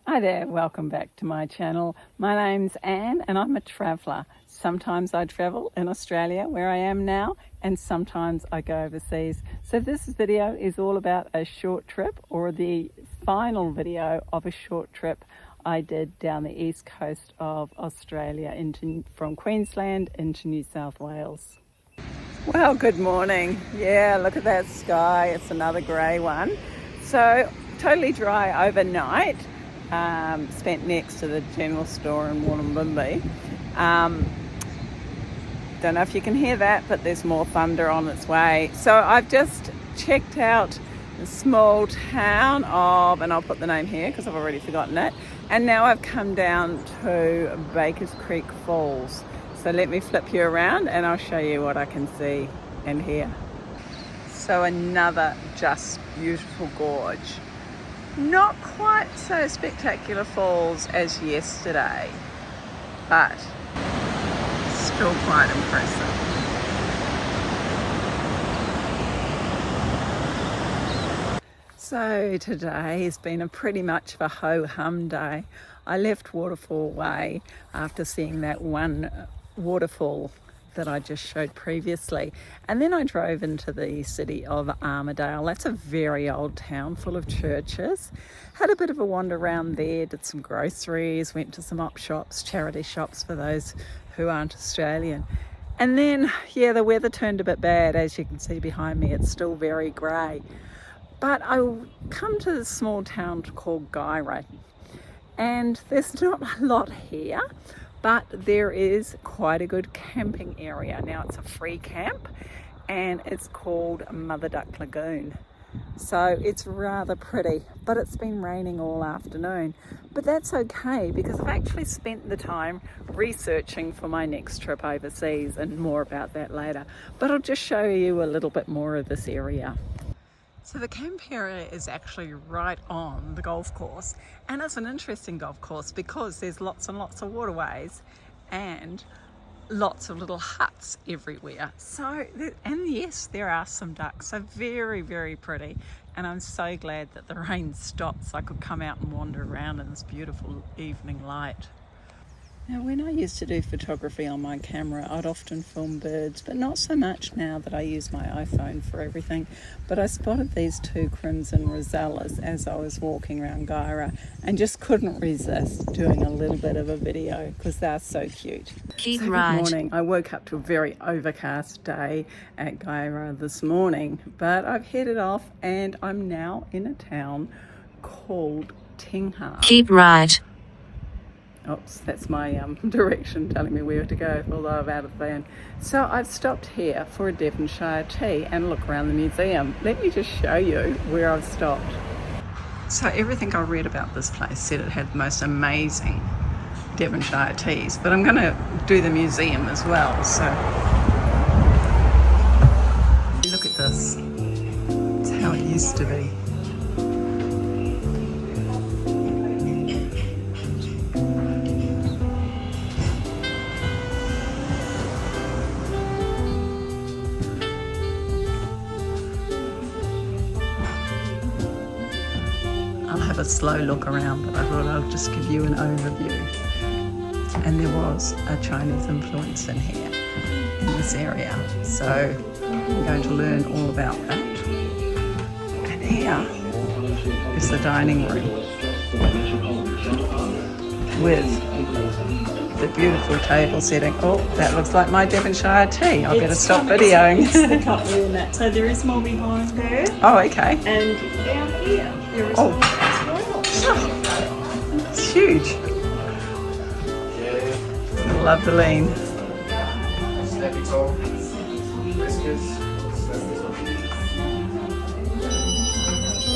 Hi there, welcome back to my channel. My name's Anne and I'm a traveller. Sometimes I travel in Australia where I am now, and sometimes I go overseas. So this video is all about a short trip, or the final video of a short trip I did down the east coast of Australia from Queensland into New South Wales. Well, good morning. Yeah, look at that sky. It's another grey one. So totally dry overnight. Spent next to the general store in Wollongong. Don't know if you can hear that, but there's more thunder on its way. So I've just checked out the small town of, and I'll put the name here because I've already forgotten it, and now I've come down to Bakers Creek Falls. So let me flip you around and I'll show you what I can see and hear. So another just beautiful gorge. Not quite so spectacular falls as yesterday, but still quite impressive. So today has been a pretty much of a ho-hum day. I left Waterfall Way after seeing that one waterfall that I just showed previously, and then I drove into the city of Armidale. That's a very old town full of churches. Had a bit of a wander around there, did some groceries, went to some op shops, charity shops for those who aren't Australian. And then, yeah, the weather turned a bit bad. As you can see behind me, it's still very grey. But I come to this small town called Guyra, and there's not a lot here, but there is quite a good camping area. Now it's a free camp and it's called Mother Duck Lagoon. So it's rather pretty, but it's been raining all afternoon. But that's okay because I've actually spent the time researching for my next trip overseas, and more about that later. But I'll just show you a little bit more of this area. So the camp area is actually right on the golf course, and it's an interesting golf course because there's lots and lots of waterways and lots of little huts everywhere. So, and yes, there are some ducks, so very, very pretty. And I'm so glad that the rain stopped so I could come out and wander around in this beautiful evening light. Now, when I used to do photography on my camera, I'd often film birds, but not so much now that I use my iPhone for everything. But I spotted these two crimson rosellas as I was walking around Guyra and just couldn't resist doing a little bit of a video because they're so cute. Keep Good right. morning. I woke up to a very overcast day at Guyra this morning, but I've headed off and I'm now in a town called Tingha. Keep right. Oops, that's my direction telling me where to go, although I'm out of the van. So I've stopped here for a Devonshire tea and look around the museum. Let me just show you where I've stopped. So everything I read about this place said it had the most amazing Devonshire teas, but I'm going to do the museum as well. So look at this. It's how it used to be. I'll have a slow look around, but I thought I'll just give you an overview. And there was a Chinese influence in here, in this area. So I'm going to learn all about that. And here is the dining room with the beautiful table setting. Oh, that looks like my Devonshire tea. I better stop videoing. The cutlery and that. So there is more behind there. Oh, okay. And down here there is more as well. It's huge. Love the lean.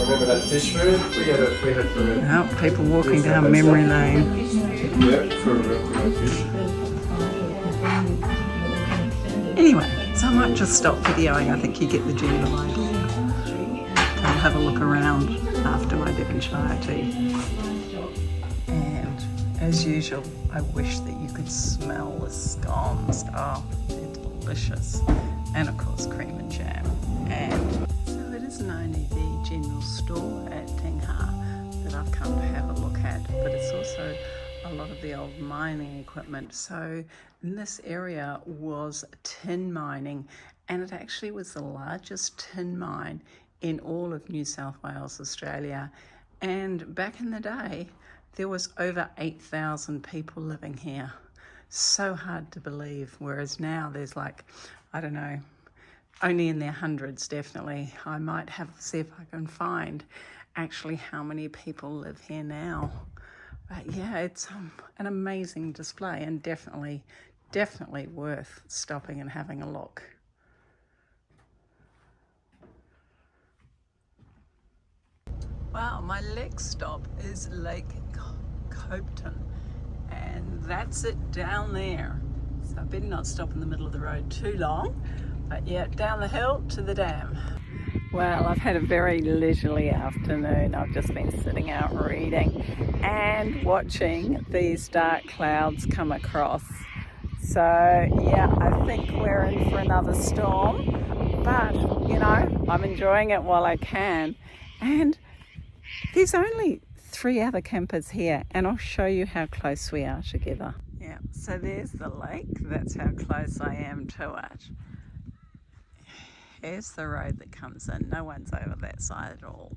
Remember that fish food? We had for it. Oh, people walking down memory lane. Yeah, for fish. Anyway, so I might just stop videoing. I think you get the general idea. I'll have a look around after my Devonshire tea. And as usual, I wish that you could smell the scones. Oh, they're delicious. And of course, cream and jam. And so it isn't only the general store at Tingha that I've come to have a look at. that, but it's also a lot of the old mining equipment. So in this area was tin mining, and it actually was the largest tin mine in all of New South Wales, Australia. And back in the day, there was over 8,000 people living here. So hard to believe, whereas now there's like, I don't know, only in their hundreds, definitely. I might have to see if I can find actually how many people live here now. But yeah, it's an amazing display, and definitely worth stopping and having a look. Wow, my next stop is Lake Copton, and that's it down there. So I better not stop in the middle of the road too long, but yeah, down the hill to the dam. Well, I've had a very leisurely afternoon. I've just been sitting out reading and watching these dark clouds come across. So yeah, I think we're in for another storm, but you know, I'm enjoying it while I can. And there's only 3 other campers here, and I'll show you how close we are together. Yeah, so there's the lake. That's how close I am to it. Here's the road that comes in. No one's over that side at all.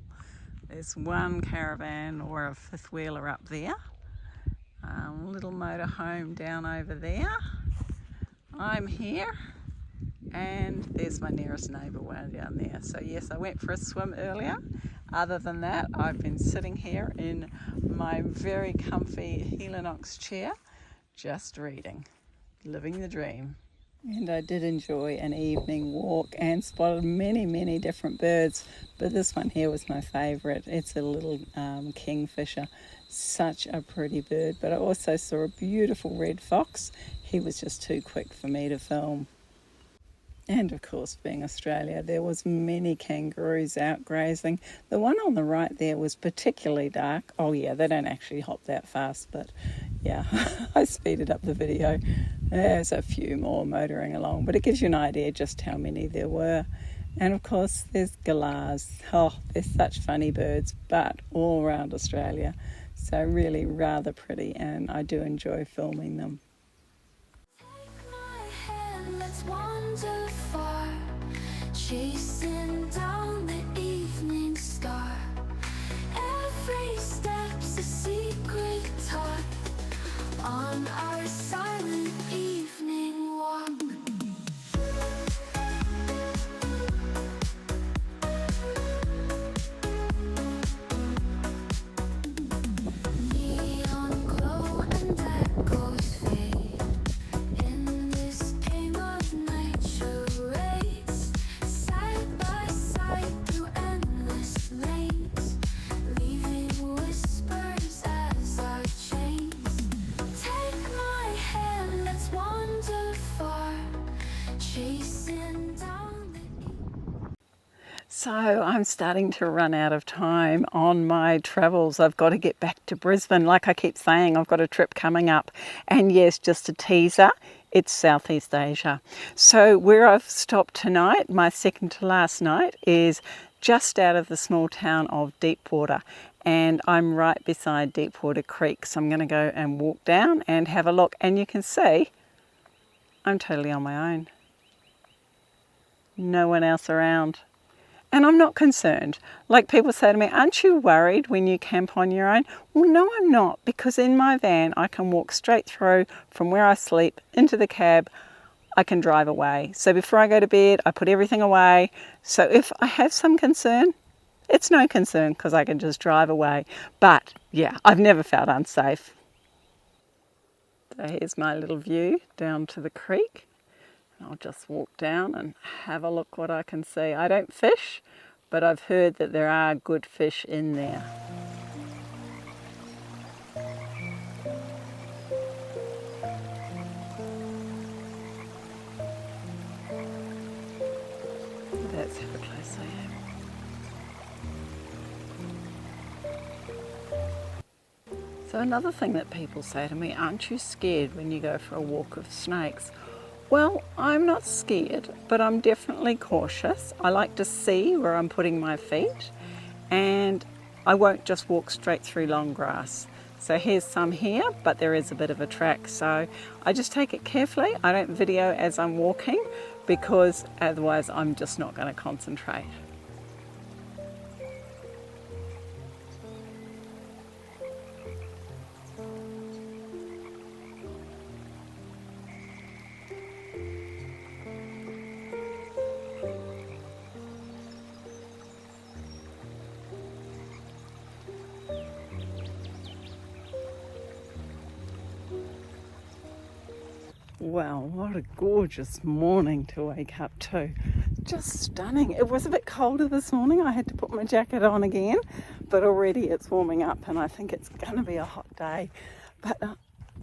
There's one caravan or a fifth wheeler up there. Little motorhome down over there. I'm here, and there's my nearest neighbour way down there. So yes, I went for a swim earlier. Other than that, I've been sitting here in my very comfy Helinox chair, just reading, living the dream. And I did enjoy an evening walk and spotted many different birds, but this one here was my favourite. It's a little kingfisher, such a pretty bird. But I also saw a beautiful red fox. He was just too quick for me to film. And of course, being Australia, there was many kangaroos out grazing. The one on the right there was particularly dark. Oh yeah, they don't actually hop that fast, but yeah, I speeded up the video. There's a few more motoring along, but it gives you an idea just how many there were. And of course, there's galahs. Oh, they're such funny birds, but all around Australia. So really rather pretty, and I do enjoy filming them. Take my hand, let's wander far, chasing down the evening star. Every step's a secret taught on our silent evening walk. Neon glow and echoes fade in this game of night charades, side by side through endless lanes, leaving whispers as our chains. Take my hand, let's wander far, chasing down the So I'm starting to run out of time on my travels. I've got to get back to Brisbane. Like I keep saying, I've got a trip coming up. And yes, just a teaser, it's Southeast Asia. So where I've stopped tonight, my second to last night, is just out of the small town of Deepwater. And I'm right beside Deepwater Creek. So I'm going to go and walk down and have a look. And you can see I'm totally on my own. No one else around. And I'm not concerned. Like people say to me, aren't you worried when you camp on your own? Well, no, I'm not, because in my van I can walk straight through from where I sleep into the cab. I can drive away. So before I go to bed, I put everything away. So if I have some concern, it's no concern because I can just drive away. But yeah, I've never felt unsafe. So here's my little view down to the creek. I'll just walk down and have a look what I can see. I don't fish, but I've heard that there are good fish in there. That's how close I am. So another thing that people say to me, aren't you scared when you go for a walk of snakes? Well, I'm not scared, but I'm definitely cautious. I like to see where I'm putting my feet, and I won't just walk straight through long grass. So here's some here, but there is a bit of a track, so I just take it carefully. I don't video as I'm walking because otherwise I'm just not going to concentrate. Wow, what a gorgeous morning to wake up to. Just stunning. It was a bit colder this morning. I had to put my jacket on again, but already it's warming up and I think it's going to be a hot day. But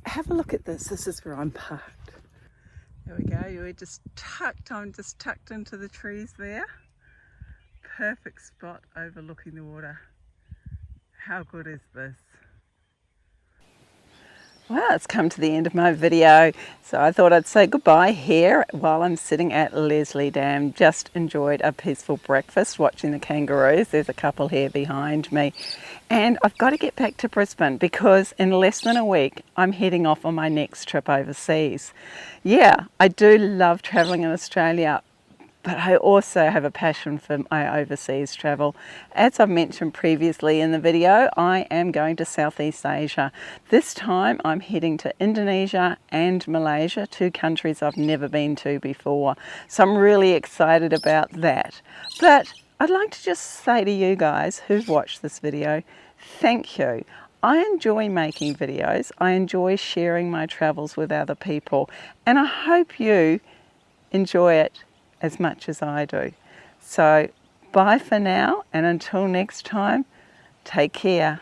have a look at this. This is where I'm parked. There we go. I'm just tucked into the trees there. Perfect spot overlooking the water. How good is this? Well, it's come to the end of my video, so I thought I'd say goodbye here while I'm sitting at Leslie Dam. Just enjoyed a peaceful breakfast watching the kangaroos. There's a couple here behind me. And I've got to get back to Brisbane because in less than a week I'm heading off on my next trip overseas. Yeah, I do love travelling in Australia, but I also have a passion for my overseas travel. As I've mentioned previously in the video, I am going to Southeast Asia. This time I'm heading to Indonesia and Malaysia, 2 countries I've never been to before. So I'm really excited about that. But I'd like to just say to you guys who've watched this video, thank you. I enjoy making videos. I enjoy sharing my travels with other people. And I hope you enjoy it as much as I do. So bye for now, and until next time, take care.